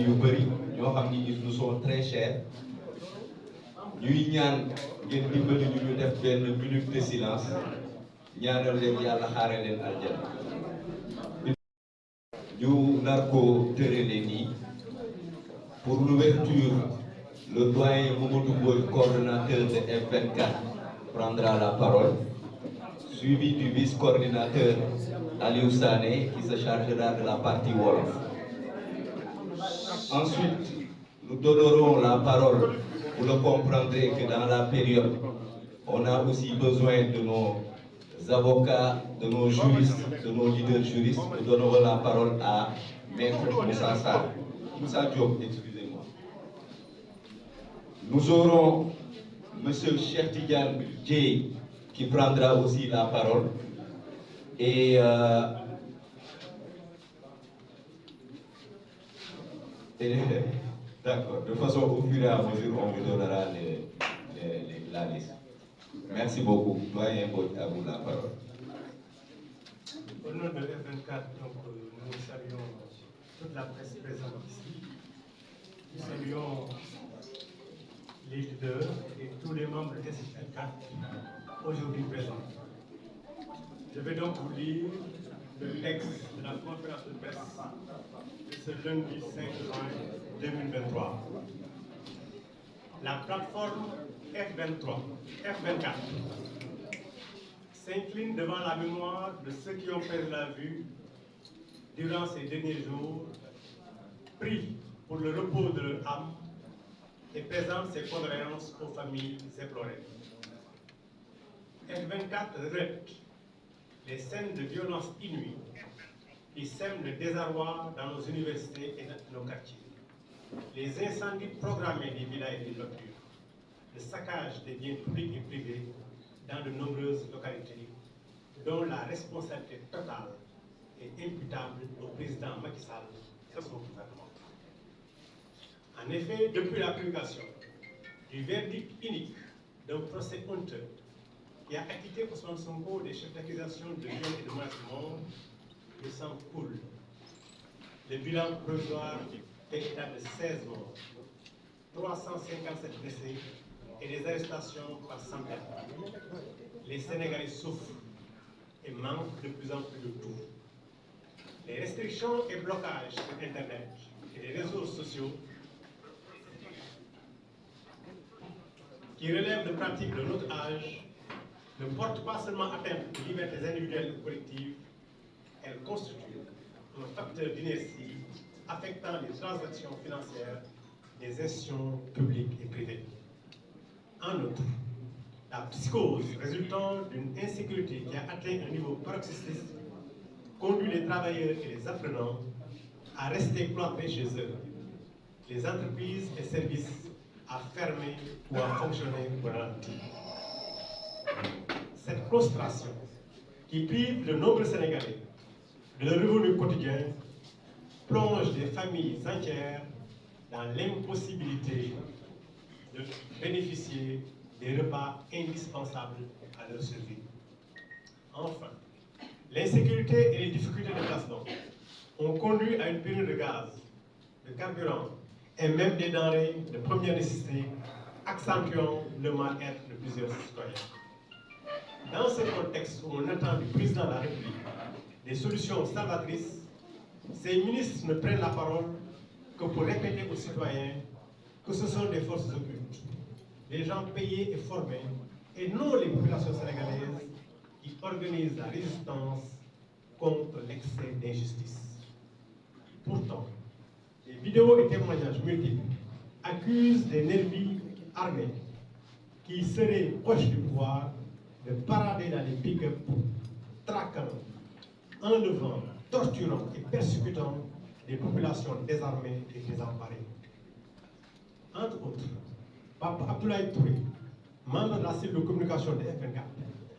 yu bëri ñoo xam ni ils nous sont très chers ñuy ñaan ngeen dimbali ñu def benn minute de silence ñaanal leen yàlla xaare leen aljana ñu nar ko tërale nii pour l'ouverture le doyen Mamadou Boy coordonnateur de F24 prendra la parole suivi du vice-coordinateur Aliou Sané qui se chargera de la partie Wolof. Ensuite, nous donnerons la parole, vous le comprendrez que dans la période, on a aussi besoin de nos avocats, de nos juristes, de nos leaders juristes. Nous donnerons la parole à Maître Moussa Sarr. Moussa Diop, excusez-moi. Nous aurons M. Cheikh Tidiane Dièye qui prendra aussi la parole. Et d'accord, de façon au fur et à mesure, on vous donnera la liste. Merci beaucoup. Doyen Boy, à vous la parole. Au nom de F24, nous saluons toute la presse présente ici. Nous saluons les leaders et tous les membres de F24 aujourd'hui présents. Je vais donc vous lire le texte de la conférence de presse de ce lundi 5 juin 2023. La plateforme F24 s'incline devant la mémoire de ceux qui ont perdu la vue durant ces derniers jours, prie pour le repos de leur âme et présente ses condoléances aux familles éplorées. F24 regrette les scènes de violence inouïes qui sèment le désarroi dans nos universités et dans nos quartiers. Les incendies programmés des villas et des clôtures, le saccage des biens publics et privés dans de nombreuses localités, dont la responsabilité totale est imputable au président Macky Sall et son gouvernement. En effet, depuis la publication du verdict unique d'un procès honteux qui a acquitté Ousmane Sonko des chefs d'accusation de viol et de menace de mort, le sang coule. Le bilan provisoire fait état de 16 morts, 357 blessés et des arrestations par centaines. Les Sénégalais souffrent et manquent de plus en plus de tout. Les restrictions et blocages sur Internet et les réseaux sociaux qui relèvent de pratiques de notre âge ne portent pas seulement atteinte aux libertés individuelles ou collectives, elles constituent un facteur d'inertie affectant les transactions financières des institutions publiques et privées. En outre, la psychose résultant d'une insécurité qui a atteint un niveau paroxystique conduit les travailleurs et les apprenants à rester cloîtrés chez eux, les entreprises et services à fermer ou à fonctionner au ralenti. Cette prostration qui prive de nombreux Sénégalais de leur revenu quotidien plonge des familles entières dans l'impossibilité de bénéficier des repas indispensables à leur survie. Enfin, l'insécurité et les difficultés de placement ont conduit à une pénurie de gaz, de carburant et même des denrées de première nécessité, accentuant le mal-être de plusieurs citoyens. Dans ce contexte où on attend du président de la République des solutions salvatrices, ces ministres ne prennent la parole que pour répéter aux citoyens que ce sont des forces occultes, des gens payés et formés, et non les populations sénégalaises qui organisent la résistance contre l'excès d'injustice. Pourtant, les vidéos et témoignages multiples accusent des nervis armés qui seraient proches du pouvoir de parader dans les pick-up, traquant, enlevant, torturant et persécutant des populations désarmées et désemparées. Entre autres, Papa Abdoulaye Touré, membre de la cellule de communication de F24,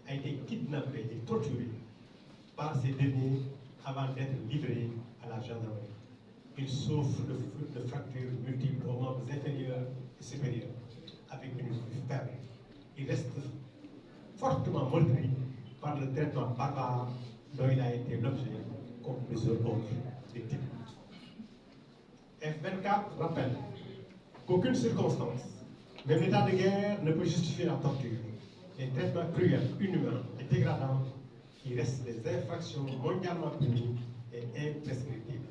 a été kidnappé et torturé par ces derniers avant d'être livré à la gendarmerie. Il souffre de fractures multiples aux membres inférieurs et supérieurs, avec une vue faible. Il reste fortement meurtri par le traitement barbare dont il a été l'objet, comme plusieurs autres victimes. F24 rappelle qu'aucune circonstance, même l'état de guerre, ne peut justifier la torture, les traitements cruels, inhumains et dégradants qui restent des infractions mondialement punies et imprescriptibles.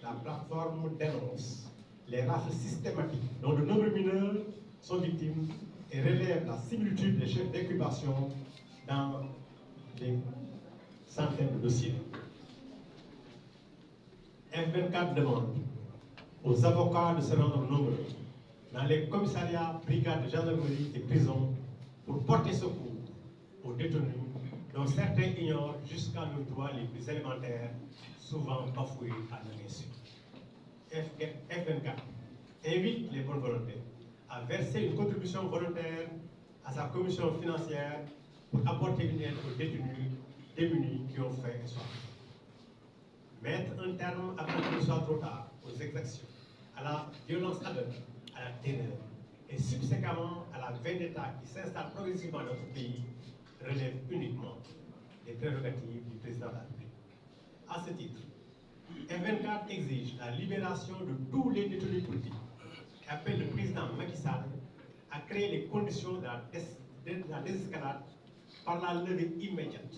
La plateforme dénonce les rafles systématiques dont de nombreux mineurs sont victimes et relève la similitude des chefs d'incubation dans des centaines de dossiers. F24 demande aux avocats de se rendre nombreux dans les commissariats, brigades de gendarmerie et prisons pour porter secours aux détenus dont certains ignorent jusqu'à nos droits les plus élémentaires, souvent bafoués à leur insu. F24 invite les bonnes volontés à verser une contribution volontaire à sa commission financière pour apporter une aide aux détenus démunis qui ont faim et soif. Mettre un terme avant qu'il ne soit trop tard aux exactions, à la violence aveugle, à la terreur et subséquemment à la vendetta qui s'installe progressivement dans notre pays relève uniquement des prérogatives du président de la République. À ce titre, F24 exige la libération de tous les détenus politiques et appelle le président Macky Sall à créer les conditions de la désescalade par la levée immédiate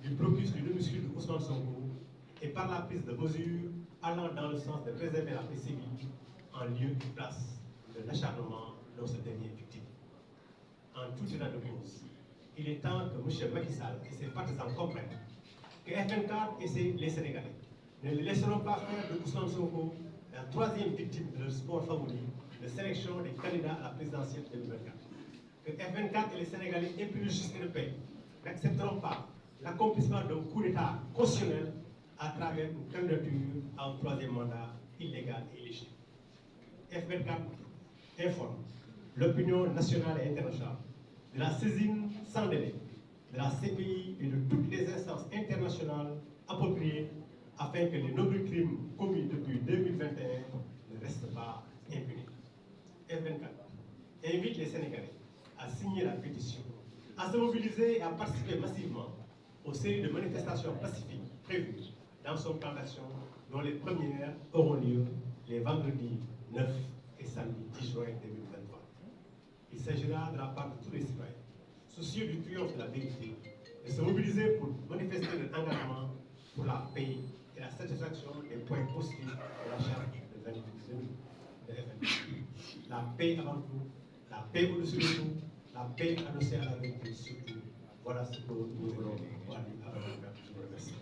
du blocus du domicile de Ousmane Sonko et par la prise de mesures allant dans le sens de préserver la paix civile en lieu et place de l'acharnement dont ce dernier est victime. En tout état de cause, il est temps que M. Macky Sall et ses partisans comprennent que F24 et les Sénégalais ne les laisseront pas faire de Ousmane Sonko la troisième victime de leur sport favori de sélection des candidats à la présidentielle 2024. Que F24 et les Sénégalais épris de justice et de paix n'accepteront pas l'accomplissement d'un coup d'État constitutionnel à travers une candidature à un troisième mandat illégal et illégitime. F24 informe l'opinion nationale et internationale de la saisine sans délai de la CPI et de toutes les instances internationales appropriées afin que les nombreux crimes commis depuis 2021 ne restent pas impunis. F24 invite les Sénégalais à signer la pétition, à se mobiliser et à participer massivement aux séries de manifestations pacifiques prévues dans son plan d'action, dont les premières auront lieu les vendredis 9 et samedi 10 juin 2023. Il s'agira de la part de tous les citoyens, soucieux du triomphe de la vérité, de se mobiliser pour manifester leur engagement pour la paix et la satisfaction des points positifs de la charte de 2022. La paix avant tout, la paix au-dessus de tout, la paix adossée à la vérité surtout. Voilà ce que nous voulons pour aller à la. Je vous remercie.